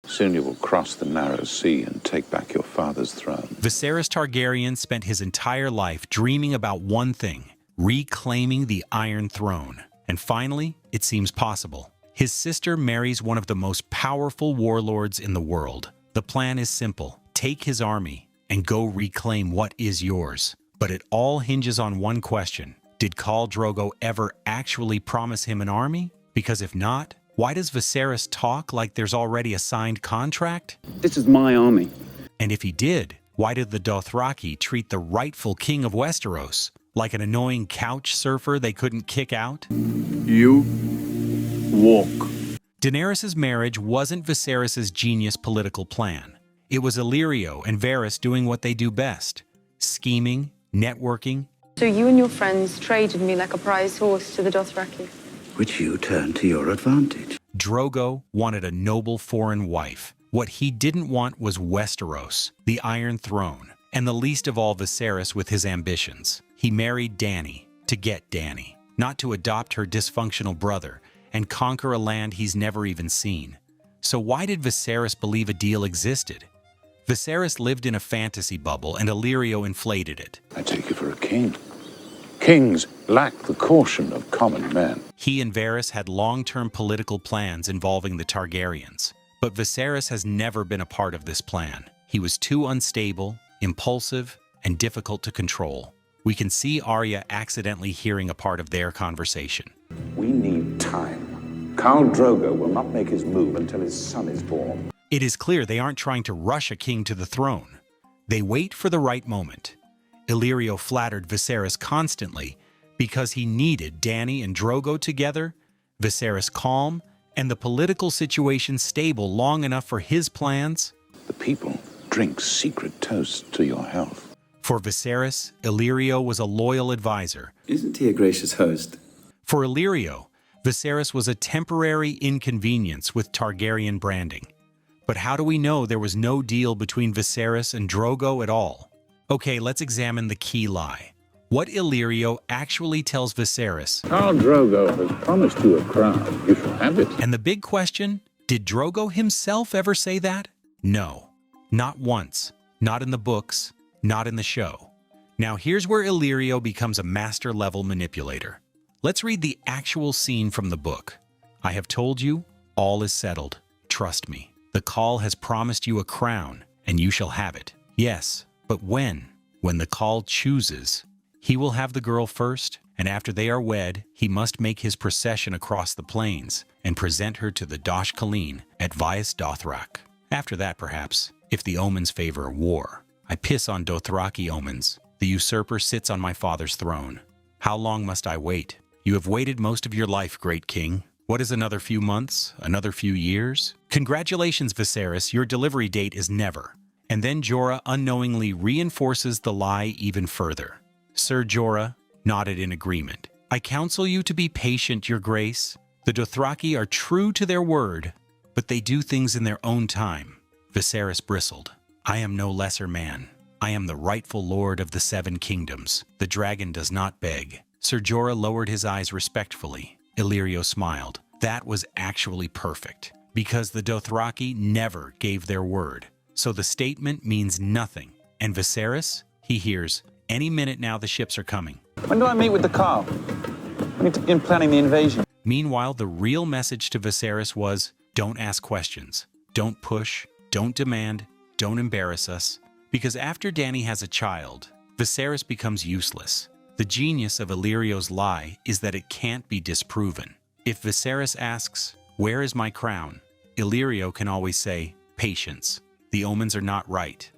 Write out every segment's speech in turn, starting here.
Soon you will cross the narrow sea and take back your father's throne. Viserys Targaryen spent his entire life dreaming about one thing: reclaiming the Iron Throne. And finally, it seems possible. His sister marries one of the most powerful warlords in the world. The plan is simple: take his army and go reclaim what is yours. But it all hinges on one question: did Khal Drogo ever actually promise him an army? Because if not, why does Viserys talk like there's already a signed contract? This is my army. And if he did, why did the Dothraki treat the rightful king of Westeros like an annoying couch surfer they couldn't kick out? You walk. Daenerys' marriage wasn't Viserys' genius political plan. It was Illyrio and Varys doing what they do best: scheming, networking. So you and your friends traded me like a prize horse to the Dothraki? Which you turned to your advantage. Drogo wanted a noble foreign wife. What he didn't want was Westeros, the Iron Throne, and the least of all Viserys with his ambitions. He married Dany to get Dany, not to adopt her dysfunctional brother and conquer a land he's never even seen. So why did Viserys believe a deal existed? Viserys lived in a fantasy bubble and Illyrio inflated it. I take you for a king. Kings lack the caution of common men. He and Varys had long-term political plans involving the Targaryens, but Viserys has never been a part of this plan. He was too unstable, impulsive, and difficult to control. We can see Arya accidentally hearing a part of their conversation. We need time. Khal Drogo will not make his move until his son is born. It is clear they aren't trying to rush a king to the throne. They wait for the right moment. Illyrio flattered Viserys constantly because he needed Dany and Drogo together, Viserys calm, and the political situation stable long enough for his plans. The people drink secret toasts to your health. For Viserys, Illyrio was a loyal advisor. Isn't he a gracious host? For Illyrio, Viserys was a temporary inconvenience with Targaryen branding. But how do we know there was no deal between Viserys and Drogo at all? Okay, let's examine the key lie. What Illyrio actually tells Viserys. Khal Drogo has promised you a crown. You shall have it. And the big question, did Drogo himself ever say that? No, not once, not in the books, not in the show. Now here's where Illyrio becomes a master-level manipulator. Let's read the actual scene from the book. I have told you, all is settled. Trust me. The Khal has promised you a crown, and you shall have it. Yes, but when? When the Khal chooses. He will have the girl first, and after they are wed, he must make his procession across the plains and present her to the Dosh Khaleen at Vias Dothrak. After that, perhaps, if the omens favor war. I piss on Dothraki omens. The usurper sits on my father's throne. How long must I wait? You have waited most of your life, great king. What is another few months? Another few years? Congratulations, Viserys, your delivery date is never. And then Jorah unknowingly reinforces the lie even further. Sir Jorah nodded in agreement. I counsel you to be patient, your grace. The Dothraki are true to their word, but they do things in their own time. Viserys bristled. I am no lesser man. I am the rightful lord of the 7 kingdoms. The dragon does not beg. Sir Jorah lowered his eyes respectfully. Illyrio smiled. That was actually perfect, because the Dothraki never gave their word. So the statement means nothing. And Viserys, he hears, any minute now the ships are coming. When do I meet with the Khal? In planning the invasion. Meanwhile, the real message to Viserys was, don't ask questions. Don't push. Don't demand. Don't embarrass us. Because after Dany has a child, Viserys becomes useless. The genius of Illyrio's lie is that it can't be disproven. If Viserys asks, where is my crown? Illyrio can always say, patience. The omens are not right.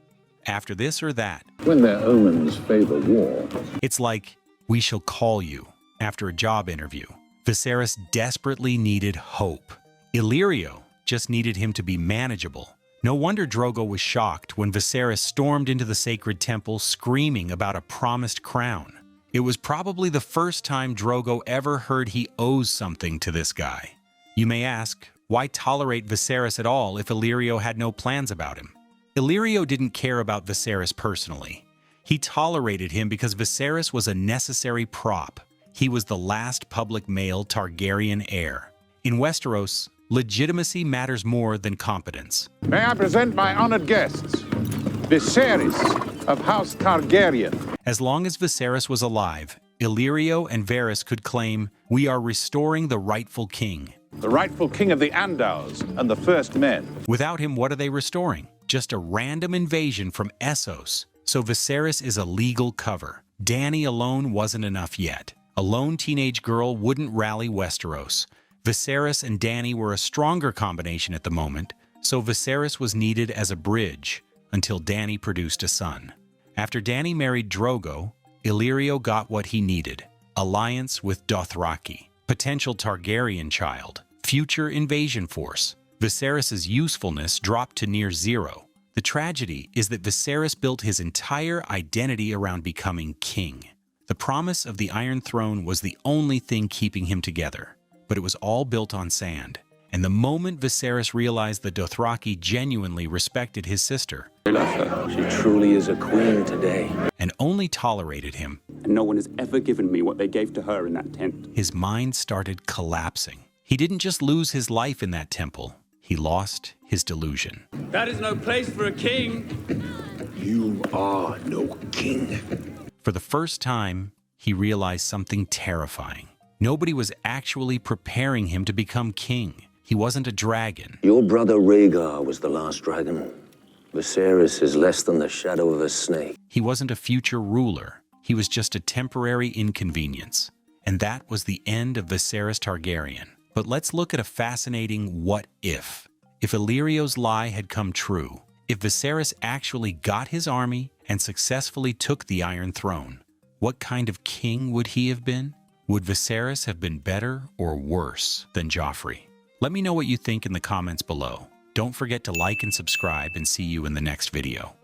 After this or that. When their omens favor war. It's like, we shall call you after a job interview. Viserys desperately needed hope. Illyrio just needed him to be manageable. No wonder Drogo was shocked when Viserys stormed into the sacred temple screaming about a promised crown. It was probably the first time Drogo ever heard he owes something to this guy. You may ask, why tolerate Viserys at all if Illyrio had no plans about him? Illyrio didn't care about Viserys personally. He tolerated him because Viserys was a necessary prop. He was the last public male Targaryen heir. In Westeros, legitimacy matters more than competence. May I present my honored guests, Viserys of House Targaryen. As long as Viserys was alive, Illyrio and Varys could claim, "We are restoring the rightful king." The rightful king of the Andals and the First Men. Without him, what are they restoring? Just a random invasion from Essos. So Viserys is a legal cover. Dany alone wasn't enough yet. A lone teenage girl wouldn't rally Westeros. Viserys and Dany were a stronger combination at the moment, so Viserys was needed as a bridge until Dany produced a son. After Dany married Drogo, Illyrio got what he needed: alliance with Dothraki, potential Targaryen child, future invasion force. Viserys' usefulness dropped to near zero. The tragedy is that Viserys built his entire identity around becoming king. The promise of the Iron Throne was the only thing keeping him together, but it was all built on sand. And the moment Viserys realized the Dothraki genuinely respected his sister, I love her. She truly is a queen today. and only tolerated him, And no one has ever given me what they gave to her in that tent. his mind started collapsing. He didn't just lose his life in that temple, he lost his delusion. That is no place for a king. You are no king. For the first time, he realized something terrifying. Nobody was actually preparing him to become king. He wasn't a dragon. Your brother Rhaegar was the last dragon. Viserys is less than the shadow of a snake. He wasn't a future ruler. He was just a temporary inconvenience. And that was the end of Viserys Targaryen. But let's look at a fascinating what if. If Illyrio's lie had come true, if Viserys actually got his army and successfully took the Iron Throne, what kind of king would he have been? Would Viserys have been better or worse than Joffrey? Let me know what you think in the comments below. Don't forget to like and subscribe, and see you in the next video.